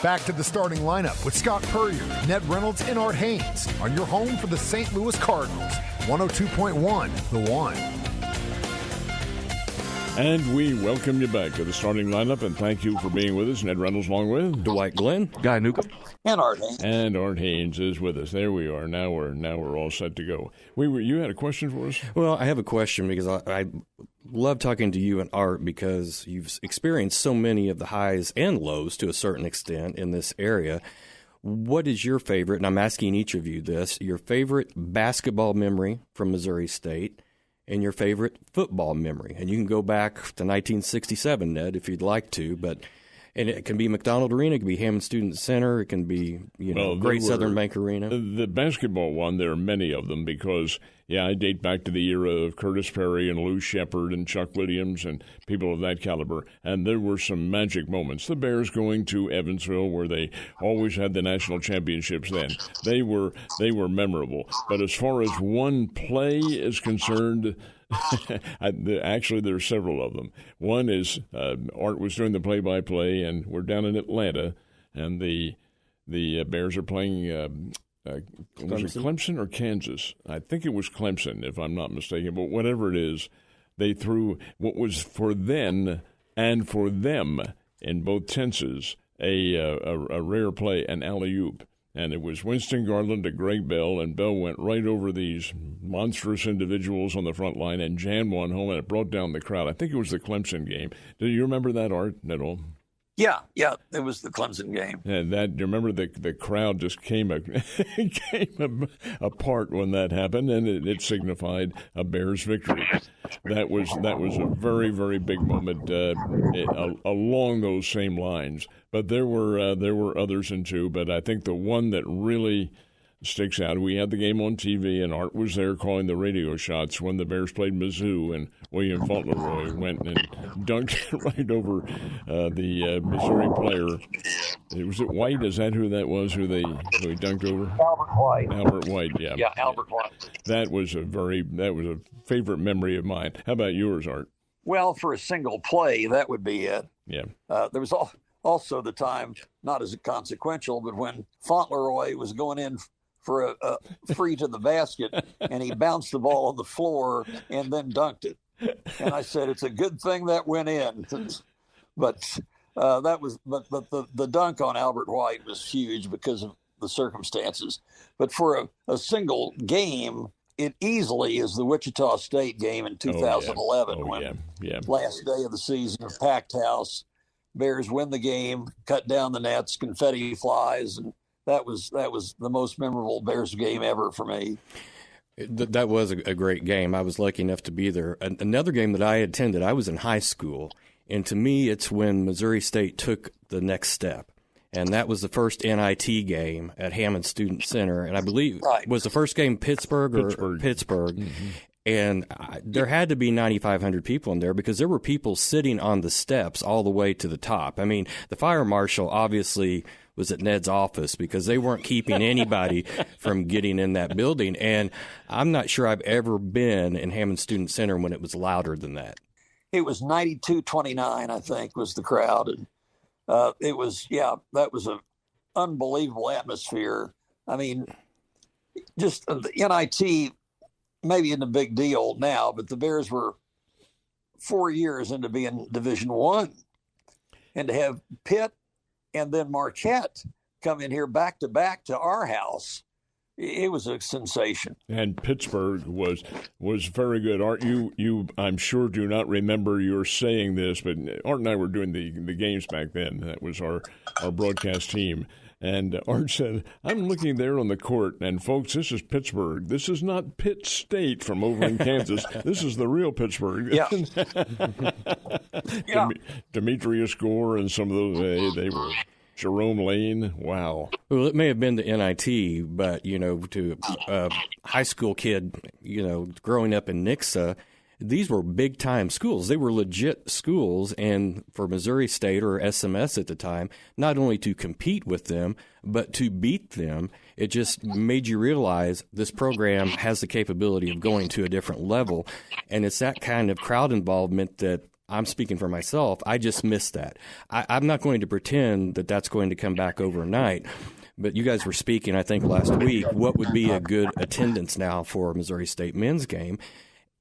Back to the starting lineup with Scott Purrier, Ned Reynolds, and Art Haynes on your home for the St. Louis Cardinals. 102.1 The One. And we welcome you back to the starting lineup, and thank you for being with us. Ned Reynolds along with Dwight Glenn, Guy Newcomb, and Art Haynes. And Art Haynes is with us. There we are. Now we're all set to go. You had a question for us? Well, I have a question because I love talking to you and Art because you've experienced so many of the highs and lows to a certain extent in this area. What is your favorite, and I'm asking each of you this, your favorite basketball memory from Missouri State and your favorite football memory? And you can go back to 1967, Ned, if you'd like to, and it can be McDonald Arena, it can be Hammons Student Center, it can be, Great Southern Bank Arena. The basketball one, there are many of them because, I date back to the era of Curtis Perry and Lou Shepard and Chuck Williams and people of that caliber. And there were some magic moments. The Bears going to Evansville, where they always had the national championships then. They were memorable. But as far as one play is concerned, actually, there are several of them. One is Art was doing the play-by-play, and we're down in Atlanta, and the Bears are playing was it Clemson or Kansas? I think it was Clemson, if I'm not mistaken. But whatever it is, they threw what was for then and for them in both tenses a rare play, an alley-oop. And it was Winston Garland to Greg Bell, and Bell went right over these monstrous individuals on the front line and jammed one home, and it brought down the crowd. I think it was the Clemson game. Do you remember that, Art, at all? Yeah, it was the Clemson game. And do you remember the crowd just came apart when that happened, and it signified a Bears victory. That was a very, very big moment along those same lines. But there were others in too. But I think the one that really sticks out, we had the game on TV, and Art was there calling the radio shots when the Bears played Mizzou, and William Fauntleroy went and dunked right over the Missouri player. Was it White? Is that who that was? Who he dunked over? Albert White. Yeah. Yeah, Albert White. That was a favorite memory of mine. How about yours, Art? Well, for a single play, that would be it. Yeah. There was also the time, not as consequential, but when Fauntleroy was going in for a free to the basket, and he bounced the ball on the floor and then dunked it. And I said, it's a good thing that went in. But the dunk on Albert White was huge because of the circumstances. But for a single game, it easily is the Wichita State game in 2011 last day of the season, a packed house. Bears win the game, cut down the nets, confetti flies, and that was the most memorable Bears game ever for me. That was a great game. I was lucky enough to be there. Another game that I attended, I was in high school, and to me it's when Missouri State took the next step. And that was the first NIT game at Hammons Student Center, and I believe was the first game Pittsburgh. Mm-hmm. And there had to be 9,500 people in there because there were people sitting on the steps all the way to the top. I mean, the fire marshal obviously was at Ned's office because they weren't keeping anybody from getting in that building. And I'm not sure I've ever been in Hammons Student Center when it was louder than that. It was 92-29, I think, was the crowd. And that was an unbelievable atmosphere. I mean, just the NIT maybe isn't a big deal now, but the Bears were 4 years into being Division I. And to have Pitt and then Marquette come in here back to back to our house, it was a sensation. And Pittsburgh was very good. Art, you I'm sure do not remember your saying this, but Art and I were doing the games back then. That was our broadcast team. And Art said, I'm looking there on the court, and folks, this is Pittsburgh. This is not Pitt State from over in Kansas. This is the real Pittsburgh. Yeah. Demetrius Gore and some of those, they were Jerome Lane. Wow. Well, it may have been the NIT, but, to a high school kid, growing up in Nixa, these were big-time schools. They were legit schools, and for Missouri State or SMS at the time, not only to compete with them, but to beat them, it just made you realize this program has the capability of going to a different level, and it's that kind of crowd involvement that I'm speaking for myself. I just missed that. I'm not going to pretend that that's going to come back overnight. But you guys were speaking, I think, last week, what would be a good attendance now for a Missouri State men's game?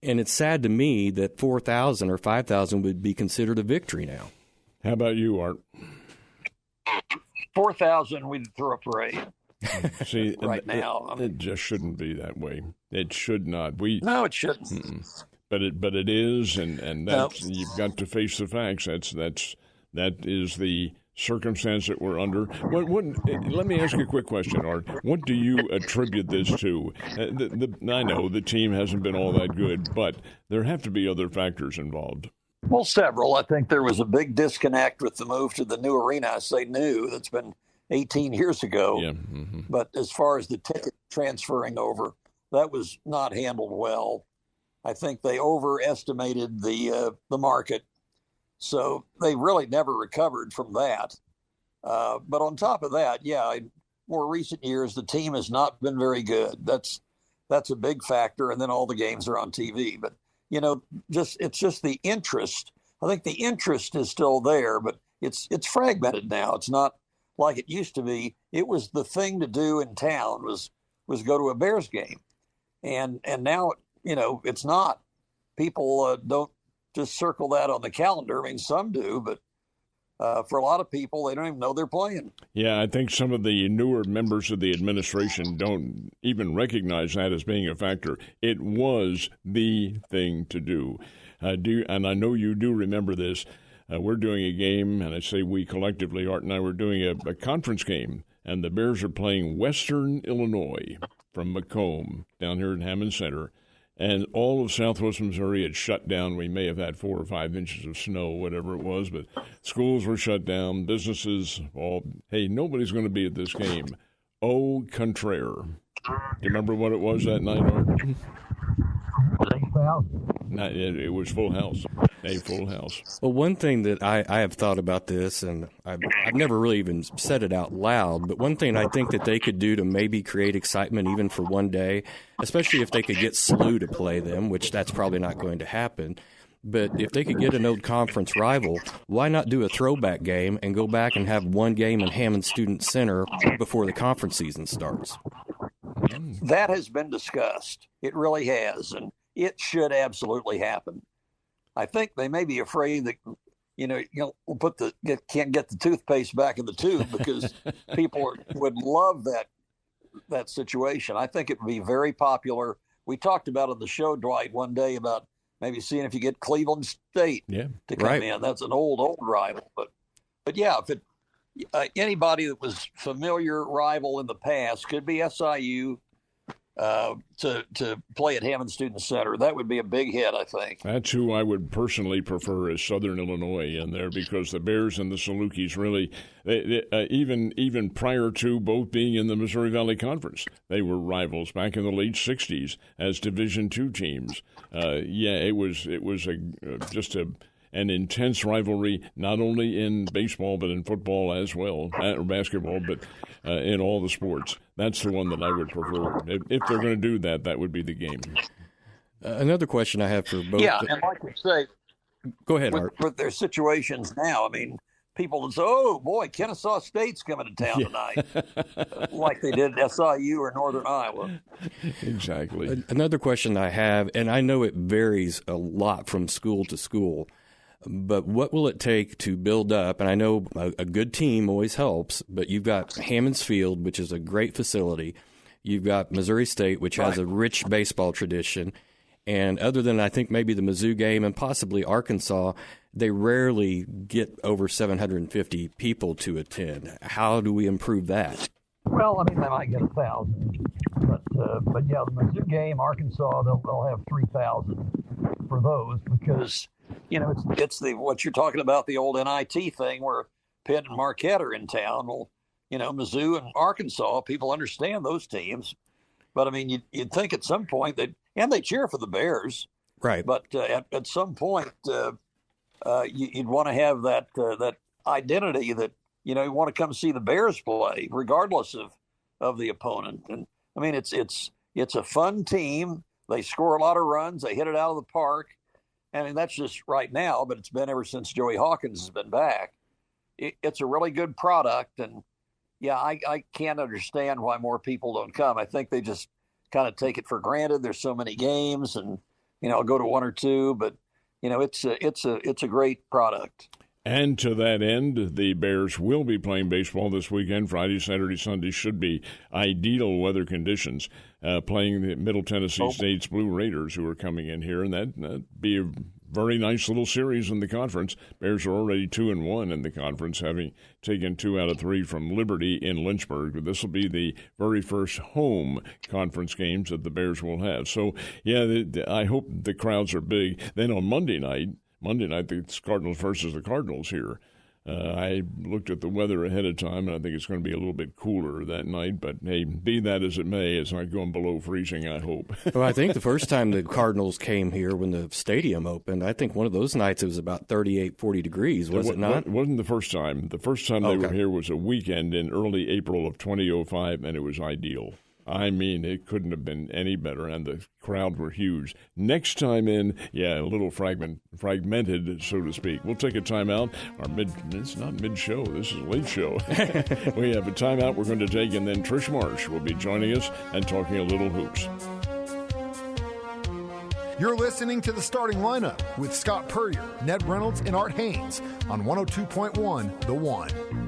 And it's sad to me that 4,000 or 5,000 would be considered a victory now. How about you, Art? 4,000, we'd throw a parade. See, right now. It just shouldn't be that way. It should not. No, it shouldn't. But it is, and that's, you've got to face the facts. That is the circumstance that we're under. Let me ask you a quick question, Art. What do you attribute this to? I know the team hasn't been all that good, but there have to be other factors involved. Well, several. I think there was a big disconnect with the move to the new arena. I say new, that's been 18 years ago. Yeah. Mm-hmm. But as far as the ticket transferring over, that was not handled well. I think they overestimated the market. So they really never recovered from that. But on top of that, in more recent years, the team has not been very good. That's a big factor. And then all the games are on TV. But, it's just the interest. I think the interest is still there, but it's fragmented now. It's not like it used to be. It was the thing to do in town was go to a Bears game. And now, it's not. People don't just circle that on the calendar. I mean, some do, but for a lot of people, they don't even know they're playing. Yeah, I think some of the newer members of the administration don't even recognize that as being a factor. It was the thing to do. And I know you do remember this. We're doing a game, and I say we collectively, Art and I, were doing a conference game, and the Bears are playing Western Illinois from Macomb down here at Hammons Center. And all of southwest Missouri had shut down. We may have had 4 or 5 inches of snow, whatever it was, but schools were shut down, businesses hey, nobody's going to be at this game. Au contraire. Do you remember what it was that night, Art? 8,000. It was full house. A full house. Well, one thing that I have thought about this, and I've never really even said it out loud, but one thing I think that they could do to maybe create excitement even for one day, especially if they could get SLU to play them, which that's probably not going to happen, but if they could get an old conference rival, why not do a throwback game and go back and have one game in Hammons Student Center before the conference season starts? That has been discussed. It really has, and it should absolutely happen. I think they may be afraid that, we'll can't get the toothpaste back in the tube because people would love that situation. I think it would be very popular. We talked about on the show, Dwight, one day about maybe seeing if you get Cleveland State to come in. That's an old rival. But yeah, if anybody that was familiar rival in the past could be SIU. To play at Hammons Student Center, that would be a big hit, I think. That's who I would personally prefer as Southern Illinois in there, because the Bears and the Salukis really, even prior to both being in the Missouri Valley Conference, they were rivals back in the late '60s as Division II teams. It was just an intense rivalry, not only in baseball but in football as well, or basketball, but in all the sports. That's the one that I would prefer. If they're going to do that, that would be the game. Another question I have for both. Yeah, and like you say, go ahead, Art. With their situations now, I mean, people say, oh, boy, Kennesaw State's coming to town tonight, like they did at SIU or Northern Iowa. Exactly. Another question I have, and I know it varies a lot from school to school, but what will it take to build up? And I know a good team always helps, but you've got Hammons Field, which is a great facility. You've got Missouri State, which has a rich baseball tradition. And other than, I think, maybe the Mizzou game and possibly Arkansas, they rarely get over 750 people to attend. How do we improve that? Well, I mean, they might get 1,000. But yeah, the Mizzou game, Arkansas, they'll have 3,000 for those because – it's what you're talking about, the old NIT thing where Pitt and Marquette are in town. Well, Mizzou and Arkansas, people understand those teams. But, I mean, you'd think at some point they cheer for the Bears. Right. But at some point, you'd want to have that identity that, you want to come see the Bears play regardless of the opponent. And, I mean, it's a fun team. They score a lot of runs. They hit it out of the park. I mean, that's just right now, but it's been ever since Joey Hawkins has been back. It's a really good product. And yeah, I can't understand why more people don't come. I think they just kind of take it for granted. There's so many games, and, go to one or two, but it's a great product. And to that end, the Bears will be playing baseball this weekend. Friday, Saturday, Sunday should be ideal weather conditions, playing the Middle Tennessee State's Blue Raiders, who are coming in here, and that'd be a very nice little series in the conference. Bears are already 2-1 in the conference, having taken 2 out of 3 from Liberty in Lynchburg. But this will be the very first home conference games that the Bears will have. So, yeah, I hope the crowds are big. Then on Monday night, it's Cardinals versus the Cardinals here. I looked at the weather ahead of time, and I think it's going to be a little bit cooler that night. But, hey, be that as it may, it's not going below freezing, I hope. Well, I think the first time the Cardinals came here when the stadium opened, I think one of those nights it was about 38, 40 degrees, was it not? It wasn't the first time. The first time they were here was a weekend in early April of 2005, and it was ideal. I mean, it couldn't have been any better, and the crowd were huge. Next time in, a little fragmented, so to speak. We'll take a timeout. It's not mid-show. This is a late show. We have a timeout we're going to take, and then Trish Marsh will be joining us and talking a little hoops. You're listening to The Starting Lineup with Scott Purrier, Ned Reynolds, and Art Haynes on 102.1 The One.